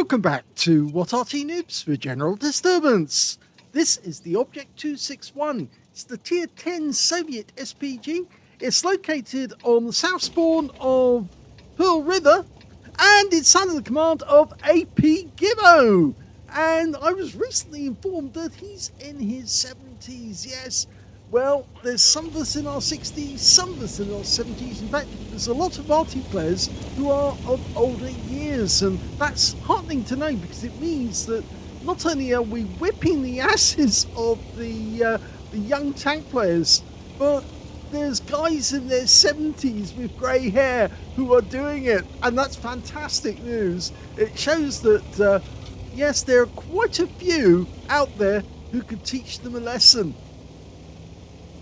Welcome back to What Arty Noobs for General Disturbance. This is the Object 261. It's the Tier 10 Soviet SPG. It's located on the south spawn of Pearl River, and it's under the command of apgibbo. And I was recently informed that he's in his 70s. Yes, well, there's some of us in our 60s, some of us in our 70s. In fact, there's a lot of Arty players who are of older years, and that's heartening to know, because it means that not only are we whipping the asses of the young tank players, but there's guys in their 70s with grey hair who are doing it, and that's fantastic news. It shows that yes, there are quite a few out there who could teach them a lesson.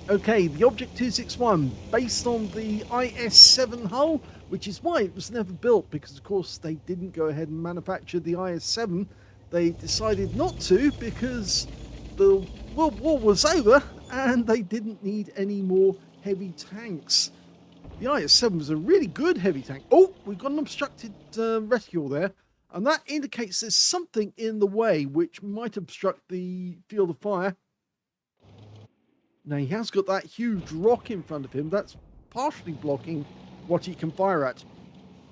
Okay, the Object 261, based on the IS-7 hull, which is why it was never built, because of course they didn't go ahead and manufacture the IS-7. They decided not to because the World War was over and they didn't need any more heavy tanks. The IS-7 was a really good heavy tank. Oh, we've got an obstructed reticule there, and that indicates there's something in the way which might obstruct the field of fire. Now, he has got that huge rock in front of him. That's partially blocking what he can fire at.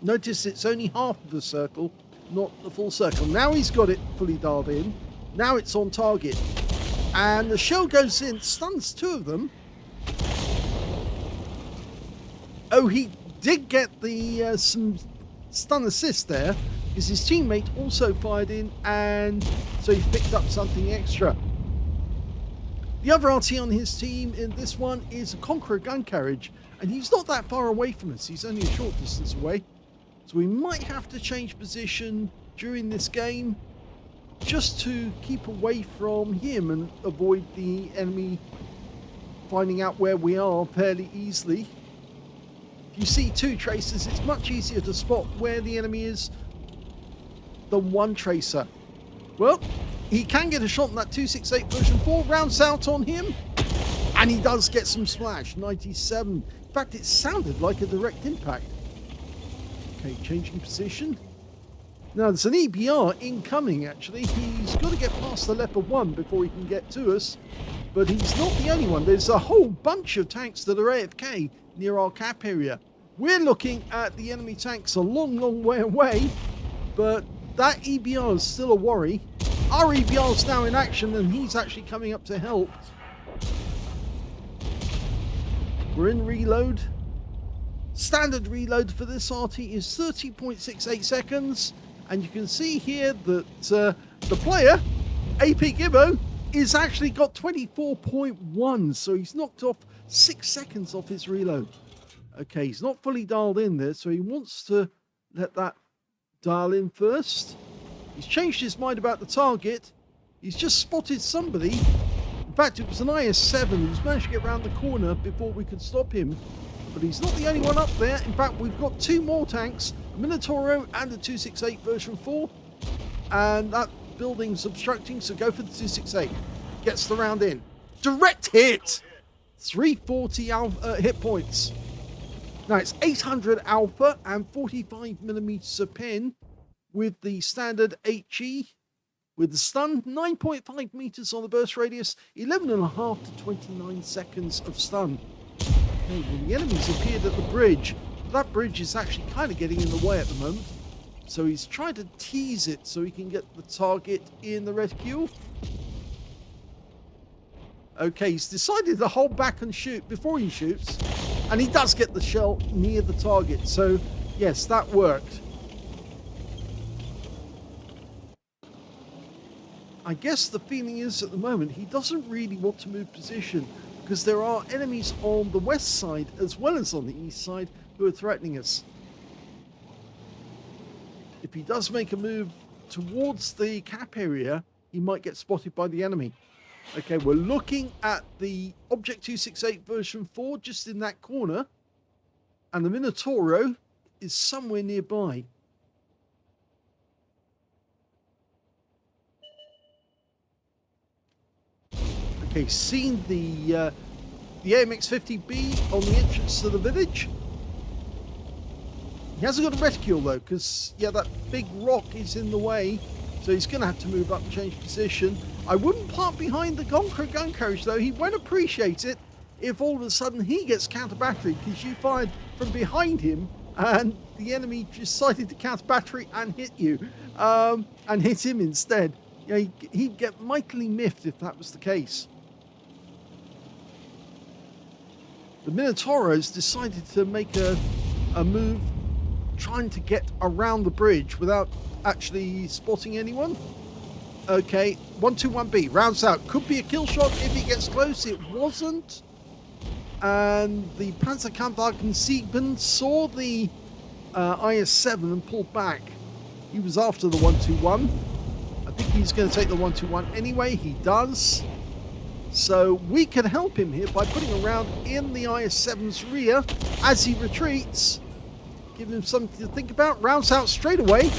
Notice it's only half of the circle, not the full circle. Now he's got it fully dialed in. Now it's on target. And the shell goes in, stuns two of them. Oh, he did get the some stun assist there, because his teammate also fired in, and so he picked up something extra. The other Arty on his team in this one is a Conqueror gun carriage, and he's not that far away from us. He's only a short distance away. So we might have to change position during this game just to keep away from him and avoid the enemy finding out where we are fairly easily. If you see two tracers, it's much easier to spot where the enemy is than one tracer. Well, he can get a shot on that 268 version 4, rounds out on him, and he does get some splash, 97. In fact, it sounded like a direct impact. Okay, changing position. Now, there's an EBR incoming, actually. He's got to get past the Leopard 1 before he can get to us, but he's not the only one. There's a whole bunch of tanks that are AFK near our cap area. We're looking at the enemy tanks a long, long way away, but that EBR is still a worry. Our EBR is now in action, and he's actually coming up to help. We're in reload. Standard reload for this Arty is 30.68 seconds, and you can see here that the player, apgibbo, is actually got 24.1, so he's knocked off 6 seconds off his reload. Okay, he's not fully dialed in there, so he wants to let that dial in first. He's changed his mind about the target. He's just spotted somebody. In fact, it was an IS-7 who's managed to get around the corner before we could stop him. But he's not the only one up there. In fact, we've got two more tanks, a Minotauro and a 268 version 4. And that building's obstructing, so go for the 268. Gets the round in. Direct hit! 340 hit points. Now, it's 800 alpha and 45 millimeters of pen with the standard HE. With the stun, 9.5 meters on the burst radius, 11.5 to 29 seconds of stun. Okay, well, the enemies appeared at the bridge. That bridge is actually kind of getting in the way at the moment. So he's trying to tease it so he can get the target in the reticule. Okay, he's decided to hold back and shoot before he shoots. And he does get the shell near the target. So, yes, that worked. I guess the feeling is at the moment he doesn't really want to move position, because there are enemies on the west side as well as on the east side who are threatening us. If he does make a move towards the cap area, he might get spotted by the enemy. Okay, we're looking at the Object 268 version 4 just in that corner, and the Minotauro is somewhere nearby. Okay, seen the AMX-50B on the entrance to the village. He hasn't got a reticule though, because, yeah, that big rock is in the way. So he's going to have to move up and change position. I wouldn't park behind the Conqueror gun carriage though. He won't appreciate it if all of a sudden he gets counter battery, because you fired from behind him and the enemy decided to counter battery and hit you, and hit him instead. You know, he'd get mightily miffed if that was the case. The Minotauro's decided to make a move trying to get around the bridge without actually spotting anyone. Okay, 121B rounds out. Could be a kill shot if he gets close. It wasn't. And the Panzerkampfwagen 7 saw the IS-7 and pulled back. He was after the 121. I think he's going to take the 121 anyway. He does. So we can help him here by putting a round in the IS-7's rear as he retreats. Give him something to think about. Rounds out straight away.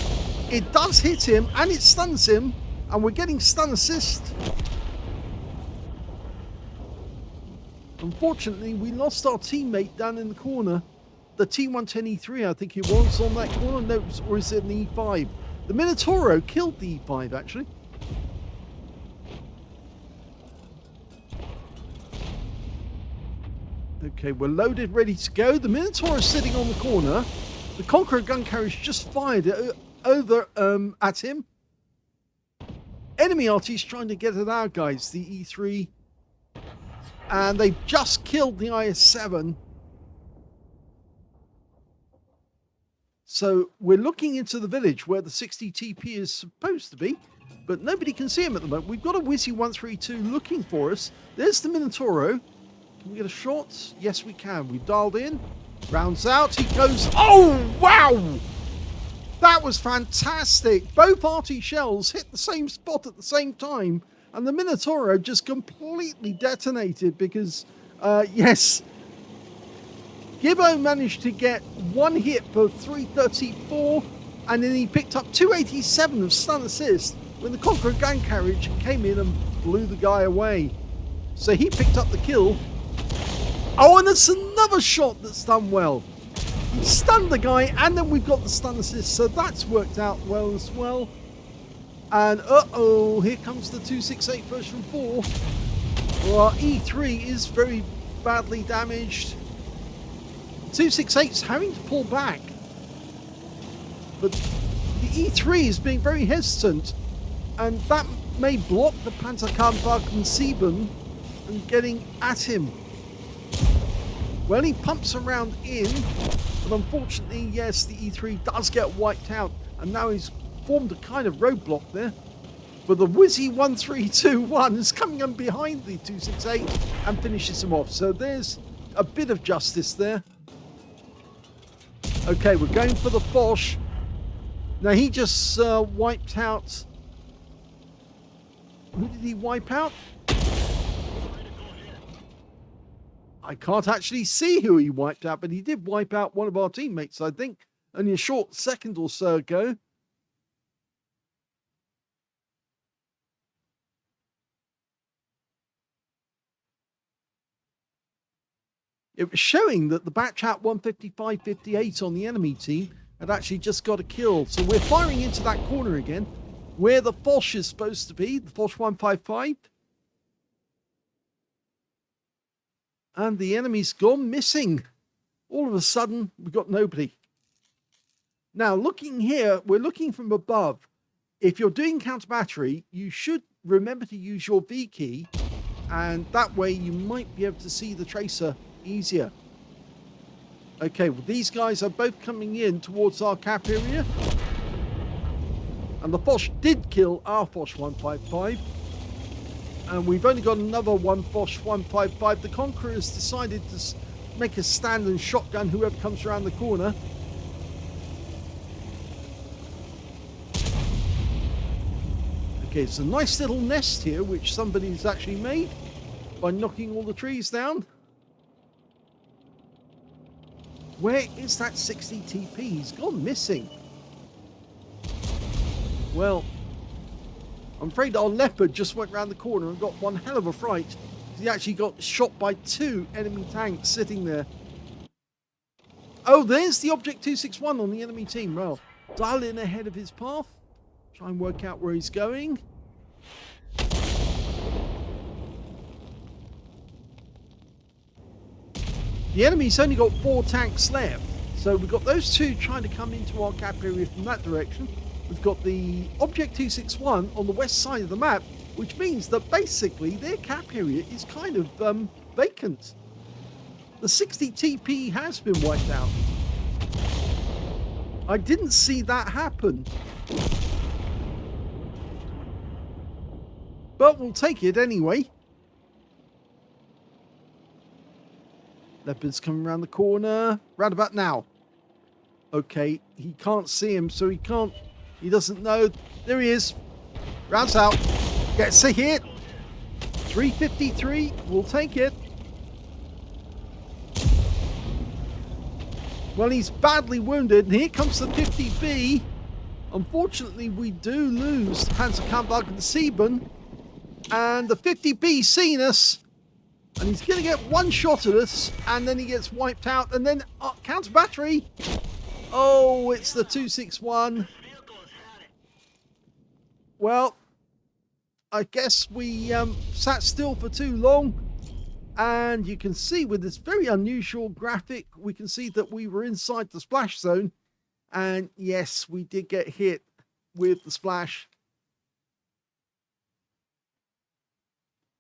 It does hit him and it stuns him. And we're getting stun assist. Unfortunately, we lost our teammate down in the corner. The T110E3, I think it was, on that corner. No, or is it an E5? The Minotauro killed the E5, actually. Okay, we're loaded, ready to go. The Minotaur is sitting on the corner. The Conqueror gun carriage just fired over at him. Enemy Arty's trying to get at our guys, the E3. And they've just killed the IS-7. So we're looking into the village where the 60 TP is supposed to be, but nobody can see him at the moment. We've got a Wizzy 132 looking for us. There's the Minotauro. Can we get a shot? Yes, we can. We've dialed in. Rounds out. He goes. Oh, wow! That was fantastic. Both Arty shells hit the same spot at the same time, and the Minotauro just completely detonated because, yes, Gibbo managed to get one hit for 334, and then he picked up 287 of stun assist when the Conqueror gun carriage came in and blew the guy away. So he picked up the kill. Oh, and it's another shot that's done well. He stunned the guy, and then we've got the stun assist, so that's worked out well as well. And uh-oh, here comes the 268 version 4. Well, our E3 is very badly damaged. 268's having to pull back. But the E3 is being very hesitant, and that may block the Panzerkampfwagen 7 from getting at him. Well, he pumps around in, but unfortunately, yes, the E3 does get wiped out, and now he's formed a kind of roadblock there. But the Wizzy 1321 is coming in behind the 268 and finishes him off. So there's a bit of justice there. Okay, we're going for the Foch. Now, he just wiped out... Who did he wipe out? I can't actually see who he wiped out, but he did wipe out one of our teammates, I think, only a short second or so ago. It was showing that the Batchat 155-58 on the enemy team had actually just got a kill. So we're firing into that corner again, where the Foch is supposed to be, the Foch 155. And the enemy's gone missing. All of a sudden, we've got nobody. Now, looking here, we're looking from above. If you're doing counter battery, you should remember to use your V key, and that way you might be able to see the tracer easier. Okay, well, these guys are both coming in towards our cap area. And the Foch did kill our Foch 155. And we've only got another one Foch 155. The Conqueror has decided to make a stand and shotgun whoever comes around the corner. Okay, it's a nice little nest here, which somebody's actually made by knocking all the trees down. Where is that 60 TP? He's gone missing. Well, I'm afraid our leopard just went round the corner and got one hell of a fright. He actually got shot by two enemy tanks sitting there. Oh, there's the Object 261 on the enemy team. Well, dial in ahead of his path. Try and work out where he's going. The enemy's only got 4 tanks left. So we've got those two trying to come into our cap area from that direction. We've got the Object 261 on the west side of the map, which means that basically their cap area is kind of vacant. The 60 TP has been wiped out. I didn't see that happen. But we'll take it anyway. Leopard's coming around the corner. Round about now. Okay, he can't see him, so he doesn't know. There he is. Rounds out. Gets a hit. 353. We'll take it. Well, he's badly wounded, and here comes the 50B. Unfortunately, we do lose Panzerkampfwagen, and the 50B seen us, and he's going to get one shot at us, and then he gets wiped out, and then counter battery. Oh, it's the 261. Well, I guess we sat still for too long. And you can see with this very unusual graphic, we can see that we were inside the splash zone. And yes, we did get hit with the splash.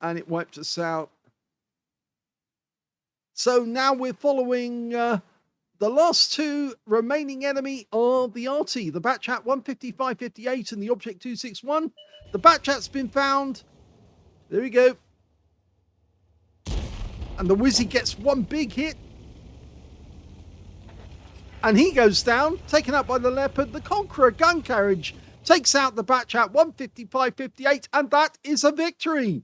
And it wiped us out. So now we're following the last two remaining enemy are the Arty, the Batchat 155-58 and the Object 261. The Batchat's been found. There we go. And the Wizzy gets one big hit. And he goes down, taken out by the Leopard. The Conqueror gun carriage takes out the Batchat 155-58, and that is a victory.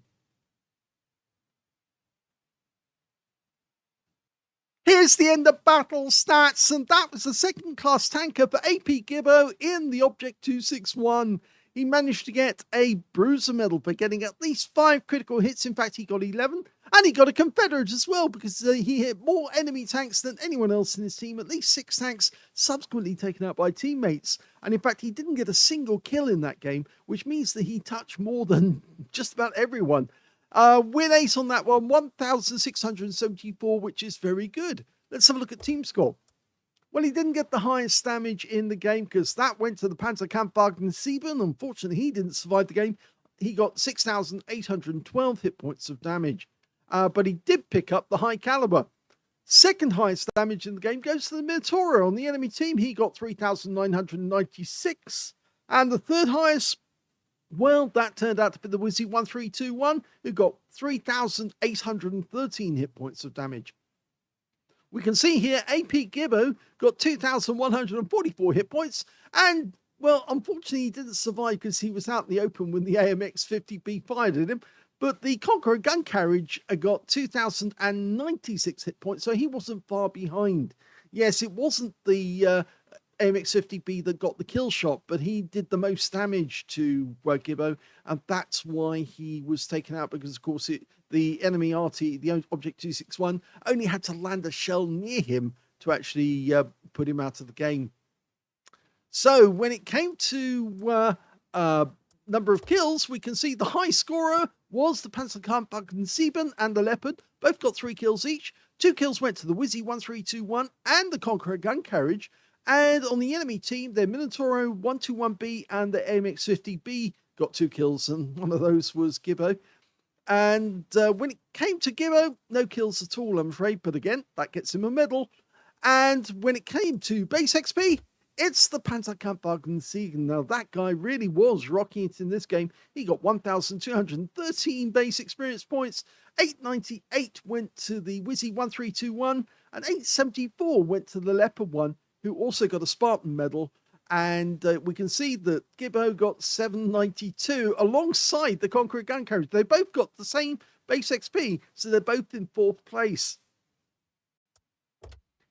Here's the end of battle stats, and that was the second class tanker for apgibbo in the Object 261. He managed to get a Bruiser medal for getting at least 5 critical hits. In fact, he got 11. And he got a Confederate as well, because he hit more enemy tanks than anyone else in his team. At least 6 tanks subsequently taken out by teammates. And in fact, he didn't get a single kill in that game, which means that he touched more than just about everyone. Win 8 on that one, 1,674, which is very good. Let's have a look at team score. Well, he didn't get the highest damage in the game because that went to the Panzerkampfwagen. Unfortunately, he didn't survive the game. He got 6,812 hit points of damage. But he did pick up the high caliber. Second highest damage in the game goes to the Minotauro on the enemy team. He got 3,996. And the third highest, well, that turned out to be the Wizzy 1321, who got 3,813 hit points of damage. We can see here apgibbo got 2,144 hit points, and, well, unfortunately he didn't survive because he was out in the open when the AMX 50B fired at him. But the Conqueror gun carriage got 2,096 hit points, so he wasn't far behind. Yes, it wasn't the AMX-50B that got the kill shot, but he did the most damage to Gibbo, and that's why he was taken out, because, of course, the enemy Arty, the Object 261, only had to land a shell near him to actually put him out of the game. So when it came to number of kills, we can see the high scorer was the Panzerkampfwagen and the Leopard. Both got 3 kills each. 2 kills went to the Wizzy 1321 and the Conqueror gun carriage. And on the enemy team, their Minotauro 121B and the AMX-50B got 2 kills, and one of those was Gibbo. And when it came to Gibbo, no kills at all, I'm afraid. But again, that gets him a medal. And when it came to base XP, it's the Panzerkampfwagen. Now, that guy really was rocking it in this game. He got 1,213 base experience points. 898 went to the Wizzy 1321, and 874 went to the Leopard one, who also got a Spartan medal. And we can see that Gibbo got 792 alongside the Conqueror gun carriage. They both got the same base XP, so they're both in 4th place.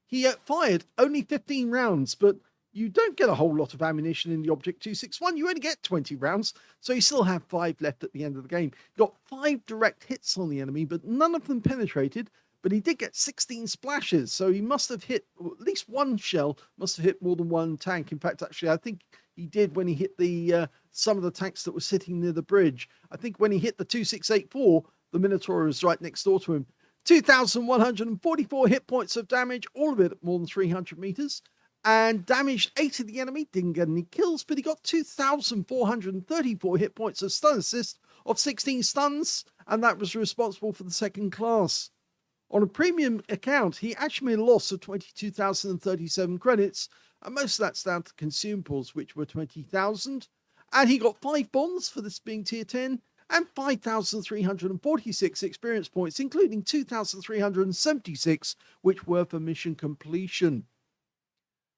He fired only 15 rounds, but you don't get a whole lot of ammunition in the Object 261. You only get 20 rounds, so you still have 5 left at the end of the game. Got 5 direct hits on the enemy, but none of them penetrated. but he did get 16 splashes, so he must have hit, at least one shell must have hit more than one tank. In fact, actually, I think he did when he hit the some of the tanks that were sitting near the bridge. I think when he hit the 2684, the Minotaur was right next door to him. 2,144 hit points of damage, all of it at more than 300 meters, and damaged 8 of the enemy. Didn't get any kills, but he got 2,434 hit points of stun assist of 16 stuns, and that was responsible for the second class. On a premium account, he actually made a loss of 22,037 credits, and most of that's down to consumables, which were 20,000. And he got 5 bonds for this being tier 10, and 5,346 experience points, including 2,376, which were for mission completion.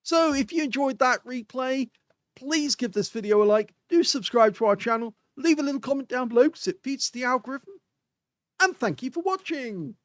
So if you enjoyed that replay, please give this video a like, do subscribe to our channel, leave a little comment down below because it feeds the algorithm, and thank you for watching.